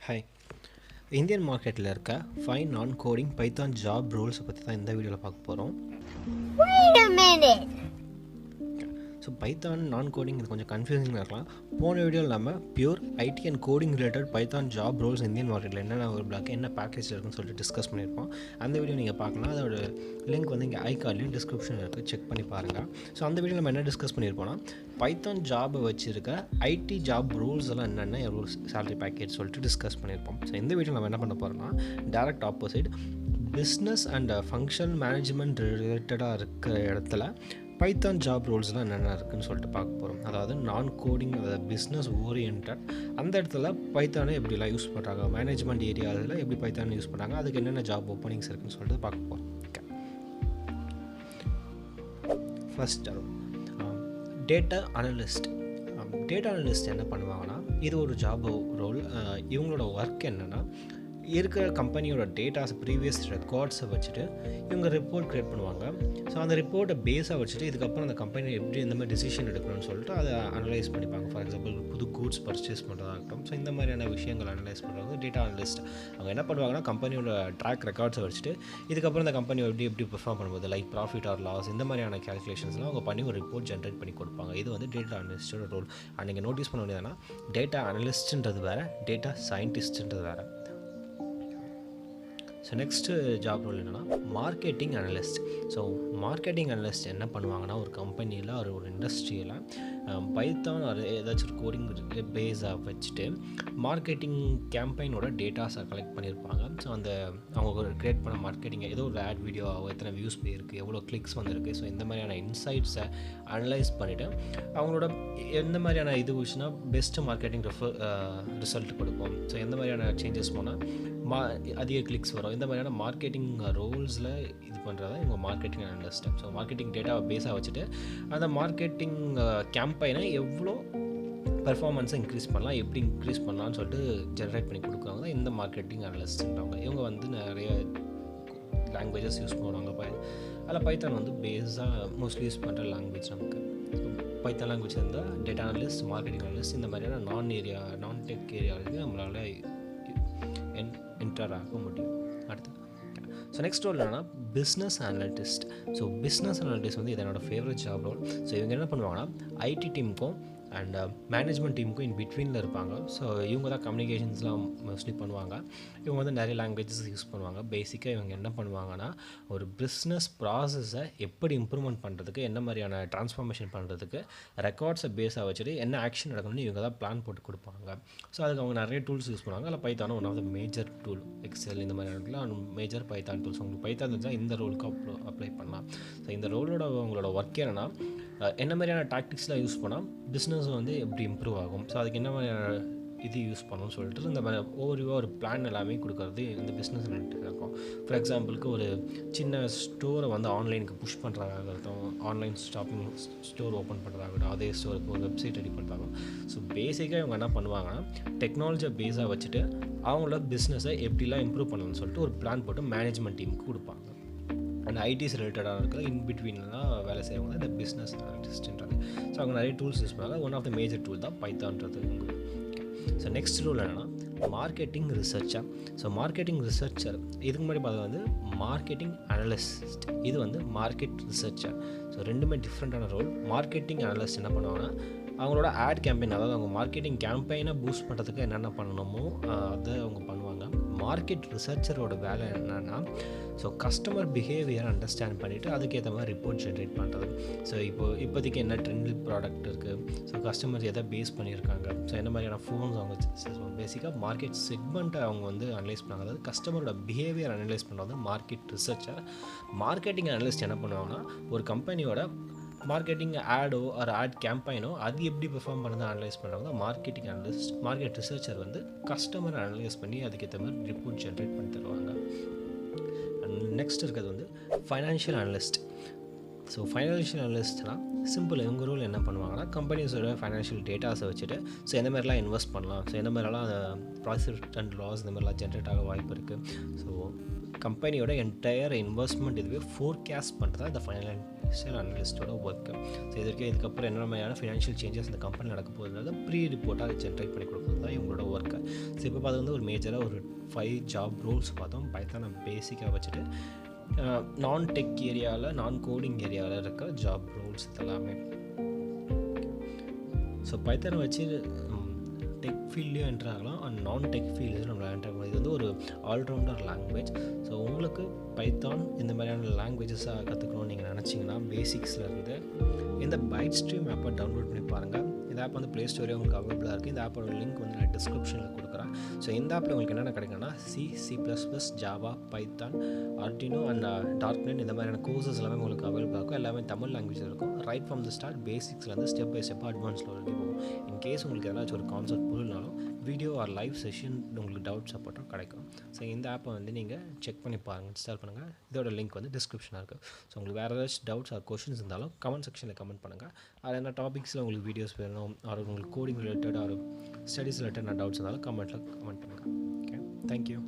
Hi. Indian மார்க்கெட்டில் இருக்க 5 non-coding Python job roles பற்றி தான் இந்த வீடியோவில் பார்க்க போகிறோம். Wait a minute. So Python நான் கோடிங் இது கொஞ்சம் கன்ஃபியூசிங்காக இருக்கலாம். போன வீடியோவில் நம்ம pure IT and coding related Python job roles Indian மார்க்கெட்டில் என்னென்ன ஒரு பிளாக் என்ன பேக்கேஜ் இருக்குன்னு சொல்லிட்டு டிஸ்கஸ் பண்ணியிருப்போம். அந்த வீடியோ நீங்கள் பார்க்கலாம். அதோட லிங்க் வந்து இங்கே ஐகார்ட்லையும் டிஸ்கிரிப்ஷன் இருக்குது, செக் பண்ணி பாருங்கள். ஸோ அந்த வீடியோ நம்ம என்ன டிஸ்கஸ் பண்ணியிருப்போம்னா பைத்தான் ஜாபை வச்சுருக்க ஐடி ஜாப் ரூல்ஸ் எல்லாம் என்னென்ன எவ்வளோ சேலரி பேக்கேஜ் சொல்லிட்டு டிஸ்கஸ் பண்ணியிருப்போம். ஸோ இந்த வீடியோ நம்ம என்ன பண்ண போகிறோம்னா direct opposite business and function management ரிலேட்டடாக இருக்கிற இடத்துல பைத்தான் ஜாப் ரோல்ஸ்லாம் என்னென்ன இருக்குதுன்னு சொல்லிட்டு பார்க்க போகிறோம். அதாவது நான் கோடிங், அதாவது பிஸ்னஸ் ஓரியன்ட் அந்த இடத்துல பைத்தானை எப்படிலாம் யூஸ் பண்ணுறாங்க, மேனேஜ்மெண்ட் ஏரியாவில் எப்படி பைத்தானை யூஸ் பண்ணுறாங்க, அதுக்கு என்னென்ன ஜாப் ஓப்பனிங்ஸ் இருக்குதுன்னு சொல்லிட்டு பார்க்க போகிறோம். Okay, first data analyst. Data analyst என்ன பண்ணுவாங்கன்னா, இது ஒரு ஜாப் ரோல். இவங்களோட ஒர்க் என்னென்னா, இருக்கிற கம்பெனியோட டேட்டாஸ் ப்ரீவியஸ் ரெக்கார்ட்ஸை வச்சுட்டு இவங்க ரிப்போர்ட் க்ரியேட் பண்ணுவாங்க. ஸோ அந்த ரிப்போர்ட்டை பேஸாக வச்சுட்டு இதுக்கப்புறம் அந்த கம்பெனி எப்படி இந்த மாதிரி டிசிஷன் எடுக்கணும்னு சொல்லிட்டு அதை அனலைஸ் பண்ணிப்பாங்க. ஃபார் எக்ஸாம்பிள் புது கூட்ஸ் பர்ச்சேஸ் பண்ணுறதாகட்டும். ஸோ இந்த மாதிரியான விஷயங்கள் அனலைஸ் பண்ணுறது டேட்டா அனலிஸ்ட். அவங்க என்ன பண்ணுவாங்கன்னா, கம்பெனியோட ட்ராக் ரெக்கார்ட்ஸை வச்சுட்டு இதுக்கப்புறம் இந்த கம்பெனி எப்படி பெர்ஃபார்ம் பண்ணும்போது, லைக் ப்ராஃபிட் ஆர் லாஸ், இந்த மாதிரியான கேல்குலேஷன்ஸ்லாம் அவங்க பண்ணி ஒரு ரிப்போர்ட் ஜென்ரேட் பண்ணி கொடுப்பாங்க. இது வந்து டேட்டா அனலிஸ்டோட ரோல். அண்ட் நீங்கள் நோட்டீஸ் பண்ண வேண்டியதுன்னா, டேட்டா அனலிஸ்ட்ன்றது வேறு, டேட்டா சயின்டிஸ்ட்ன்றது வேறு. ஸோ நெக்ஸ்ட்டு ஜாப் ரோல் என்னென்னா marketing analyst. So marketing analyst என்ன பண்ணுவாங்கன்னா, ஒரு கம்பெனியில் ஒரு இண்டஸ்ட்ரியில் பைத்தான் ஒரு ஏதாச்சும் ஒரு கோடிங் பேஸாக வச்சுட்டு மார்க்கெட்டிங் கேம்பெயினோட டேட்டாஸை கலெக்ட் பண்ணியிருப்பாங்க. ஸோ அந்த அவங்க ஒரு க்ரியேட் பண்ண மார்க்கெட்டிங் ஏதோ ஒரு ஆட் வீடியோ எத்தனை வியூஸ் போயிருக்கு, எவ்வளோ கிளிக்ஸ் வந்திருக்கு, ஸோ இந்த மாதிரியான இன்சைட்ஸை அனலைஸ் பண்ணிவிட்டு அவங்களோட எந்த மாதிரியான இது விஷயம்னா பெஸ்ட்டு மார்க்கெட்டிங் ரிசல்ட் கொடுக்கும். ஸோ எந்த மாதிரியான சேஞ்சஸ் போனால் அதிக கிளிக்ஸ் வரும், இந்த மாதிரியான மார்க்கெட்டிங் ரோல்ஸில் இது பண்ணுறதா இவங்க மார்க்கெட்டிங் அனலிஸ்ட். ஸோ மார்க்கெட்டிங் டேட்டாவை பேஸாக வச்சுட்டு அந்த மார்க்கெட்டிங் கேம்பெயினை எவ்வளோ பெர்ஃபார்மன்ஸை இன்க்ரீஸ் பண்ணலாம், எப்படி இன்க்ரீஸ் பண்ணலான்னு சொல்லிட்டு ஜென்ரேட் பண்ணி கொடுக்குறாங்க இந்த மார்க்கெட்டிங் அனலிஸ்ட்ன்றவங்க. இவங்க வந்து நிறைய லாங்குவேஜஸ் யூஸ் பண்ணுவாங்க. அதில் பைத்தான் வந்து பேஸாக மோஸ்ட்லி யூஸ் பண்ணுற லாங்குவேஜ். நமக்கு பைத்தான் லாங்குவேஜ் இருந்தால் டேட்டா அனலிஸ்ட், மார்க்கெட்டிங் அனலிஸ்ட் இந்த மாதிரியான நான் டெக் ஏரியாவுக்கு நம்மளால் என்டர் ஆக முடியும். அடுத்து ஸோ நெக்ஸ்ட் ரோல் என்னன்னா பிஸ்னஸ் அனலிட்டிஸ்ட். ஸோ பிஸ்னஸ் அனலிட்டிஸ்ட் வந்து இது என்னோட ஃபேவரட் ஜாப் ரோல். ஸோ இவங்க என்ன பண்ணுவாங்கன்னா, ஐடி டீமுக்கும் அண்ட் மேனேஜ்மெண்ட் டீமுக்கும் இன் பிட்வீனில் இருப்பாங்க. ஸோ இவங்க தான் கம்யூனிகேஷன்ஸ்லாம் மோஸ்ட்லி பண்ணுவாங்க. இவங்க வந்து நிறைய லாங்குவேஜஸ் யூஸ் பண்ணுவாங்க. பேசிக்காக இவங்க என்ன பண்ணுவாங்கன்னா, ஒரு பிஸ்னஸ் ப்ராசஸை எப்படி இம்ப்ரூவ்மெண்ட் பண்ணுறதுக்கு, என்ன மாதிரியான ட்ரான்ஸ்ஃபார்மேஷன் பண்ணுறதுக்கு ரெக்கார்ட்ஸை பேஸாக வச்சுட்டு என்ன ஆக்ஷன் எடுக்கணும்னு இவங்க தான் பிளான் போட்டு கொடுப்பாங்க. ஸோ அதுக்கு அவங்க நிறைய டூல்ஸ் யூஸ் பண்ணுவாங்க. அதில் பைத்தானும் one of the major tool. Excel இந்த மாதிரி இடத்துல மேஜர் பைத்தான் டூல்ஸ். உங்களுக்கு பைத்தான் தெரிஞ்சால் இந்த ரோலுக்கு அப்ளை பண்ணலாம். ஸோ இந்த ரோலோட அவங்களோட ஒர்க் என்னென்னா, என்ன மாதிரியான டாக்டிக்ஸ்லாம் யூஸ் பண்ணால் பிஸ்னஸ் வந்து எப்படி இம்ப்ரூவ் ஆகும், ஸோ அதுக்கு என்ன மாதிரியான இது யூஸ் பண்ணணும்னு சொல்லிட்டு இந்த மாதிரி ஒரு பிளான் எல்லாமே கொடுக்குறது இந்த பிஸ்னஸ் அனலிட்டிக்ஸ் இருக்கும். ஃபார் எக்ஸாம்பிளுக்கு ஒரு சின்ன ஸ்டோரை வந்து ஆன்லைனுக்கு புஷ் பண்ணுறதாகட்டும், ஆன்லைன் ஷாப்பிங் ஸ்டோர் ஓப்பன் பண்ணுறதாகட்டும், அதே ஸ்டோருக்கு ஒரு வெப்சைட் ரெடி பண்ணுறாங்க. ஸோ பேசிக்காக இவங்க என்ன பண்ணுவாங்கன்னா, டெக்னாலஜியை பேஸாக வச்சுட்டு அவங்களோட பிஸ்னஸை எப்படிலாம் இம்ப்ரூவ் பண்ணணும்னு சொல்லிட்டு ஒரு பிளான் போட்டு மேனேஜ்மெண்ட் டீமுக்கு கொடுப்பாங்க. அண்ட் ஐடிஸ் ரிலேட்டடாக இருக்கிற இன்பிட்வீன்லாம் வேலை செய்வாங்க இந்த பிஸ்னஸ் அனலிஸ்ட்ன்றாங்க. ஸோ அவங்க நிறைய டூல்ஸ் யூஸ் பண்ணுவாங்க. One of the major tool தான் பைத்தான்றது. ஸோ நெக்ஸ்ட் ரூல் என்னென்னா marketing researcher. So marketing researcher இதுக்கு முன்னாடி பார்த்தா வந்து மார்க்கெட்டிங் அனலிஸ்ட், இது வந்து மார்க்கெட் ரிசர்ச்சர். ஸோ ரெண்டுமே டிஃப்ரெண்ட்டான ரோல். மார்க்கெட்டிங் அனலிஸ்ட் என்ன பண்ணுவாங்கன்னா, அவங்களோட ஆட் கேம்பெயின், அதாவது அவங்க மார்க்கெட்டிங் கேம்பெயினை பூஸ்ட் பண்ணுறதுக்கு என்னென்ன பண்ணணுமோ அதை அவங்க பண்ணுவாங்க. மார்க்கெட் ரிசர்ச்சரோட வேலை என்னென்னா, ஸோ கஸ்டமர் பிஹேவியர் அண்டர்ஸ்டாண்ட் பண்ணிவிட்டு அதுக்கேற்ற மாதிரி ரிப்போர்ட் ஜென்ரேட் பண்ணுறது. ஸோ இப்போதைக்கு என்ன ட்ரெண்ட் ப்ராடக்ட் இருக்குது, ஸோ கஸ்டமர்ஸ் எதை பேஸ் பண்ணியிருக்காங்க, ஸோ என்ன மாதிரியான ஃபோன்ஸ் அவங்க பேசிக்காக மார்க்கெட் செக்மெண்ட்டை அவங்க வந்து அனலைஸ் பண்ணாங்க. அதாவது கஸ்டமரோட பிஹேவியர் அனலைஸ் பண்ணுறது மார்க்கெட் ரிசர்ச்சர். மார்க்கெட்டிங் அனலிஸ்ட் என்ன பண்ணுவாங்கன்னா, ஒரு கம்பெனியோட மார்க்கெட்டிங் ஆடோ ஒரு ஆட் கேம்பெயினோ அது எப்படி பெர்ஃபார்ம் பண்ணுறது அனலைஸ் பண்ணுறாங்க மார்க்கெட்டிங் அனலிஸ்ட். மார்க்கெட் ரிசர்ச்சர் வந்து கஸ்டமரை அனலைஸ் பண்ணி அதுக்கேற்ற மாதிரி ரிப்போர்ட் ஜென்ரேட் பண்ணி தருவாங்க. அண்ட் நெக்ஸ்ட் இருக்கிறது வந்து ஃபைனான்ஷியல் அனலிஸ்ட். ஸோ ஃபைனான்ஷியல் அனலிஸ்ட்னால் சிம்பிள். இவங்க ரோல் என்ன பண்ணுவாங்கன்னா, கம்பெனிஸோட ஃபைனான்ஷியல் டேட்டாஸை வச்சுட்டு ஸோ எந்த மாதிரிலாம் இன்வெஸ்ட் பண்ணலாம், ஸோ எந்த மாதிரிலாம் ப்ராஃபிட் அண்ட் லாஸ் இந்த மாதிரிலாம் ஜென்ரேட் ஆக வாய்ப்பு இருக்குது. ஸோ கம்பெனியோட என்டையர் இன்வெஸ்ட்மெண்ட் இதுவே ஃபோர்காஸ்ட் பண்ணுறதா இந்த ஃபைனான்ஷியல் அனலிஸ்ட்டோட ஒர்க்கு. ஸோ இதுக்கப்புறம் என்ன மாதிரியான ஃபினான்ஷியல் சேஞ்சஸ் இந்த கம்பெனி நடக்க போகுதுனால ப்ரீ ரிப்போர்ட்டாக ஜென்ரேட் பண்ணி கொடுக்குறது தான் இவங்களோட ஒர்க்கு. ஸோ இப்போ அது வந்து ஒரு மேஜராக ஒரு 5 ஜாப் ரோல்ஸ் பார்த்தோம். பைத்தானை பேசிக்காக வச்சுட்டு நான் டெக் ஏரியாவில், நான் கோடிங் ஏரியாவில் இருக்க ஜாப் ரோல்ஸ் இதெல்லாமே. ஸோ பைத்தானை வச்சு டெக் ஃபீல்ட்லேயும் என்ட்ரு ஆகலாம், அண்ட் நான் டெக் ஃபீல்டு நம்ம என்ட்ரு ஆகலாம். இது வந்து ஒரு ஆல்ரவுண்டர் லாங்குவேஜ். ஸோ உங்களுக்கு பைத்தான் இந்த மாதிரியான லாங்குவேஜஸாக கற்றுக்கணும்னு நீங்கள் நினச்சிங்கன்னா பேசிக்ஸில் இருந்து இந்த BYTESTREAM ஆப்பை டவுன்லோட் பண்ணி பாருங்கள். இந்த ஆப் வந்து ப்ளே ஸ்டோரே உங்களுக்கு அவைலபிளாக இருக்குது. இந்த ஆப்போட லிங்க் வந்து நான் டிஸ்கிரிப்ஷனில் கொடுக்குறேன். ஸோ இந்த ஆப்பில் உங்களுக்கு என்னென்ன கிடைக்குன்னா C++, Java, Python, Arduino and darknet இந்த மாதிரியான கோர்சஸ் எல்லாமே உங்களுக்கு அவைலபிளாக இருக்கும். எல்லாமே தமிழ் லாங்குவேஜில் இருக்கும். ரைட் ஃப்ரம் த ஸ்டார்ட் பேசிக்ஸ்லேருந்து ஸ்டெப் பை ஸ்டெப் அட்வான்ஸில் வரைக்கும் போகும். இன்கேஸ் உங்களுக்கு ஏதாச்சும் ஒரு கான்செப்ட் புரியலனாலும் வீடியோ ஆர் லைவ் செஷன் உங்களுக்கு டவுட் சப்போர்ட்டும் கிடைக்கும். ஸோ இந்த ஆப்பை வந்து நீங்கள் செக் பண்ணி பாருங்கள், இன்ஸ்டால் பண்ணுங்கள். இதோட லிங்க் வந்து டிஸ்கிரிப்ஷனாக இருக்குது. ஸோ உங்களுக்கு வேறு ஏதாச்சும் டவுட்ஸ் ஆர் கொஷின்ஸ் இருந்தாலும் கமெண்ட் செக்ஷனில் கமெண்ட் பண்ணுங்கள். அது என்ன டாபிக்ஸில் உங்களுக்கு வீடியோஸ் வேணும், ஆர் உங்களுக்கு coding related or studies related doubts இருந்தாலும் கமெண்ட்டில் கமெண்ட் பண்ணுங்கள். Okay, thank you.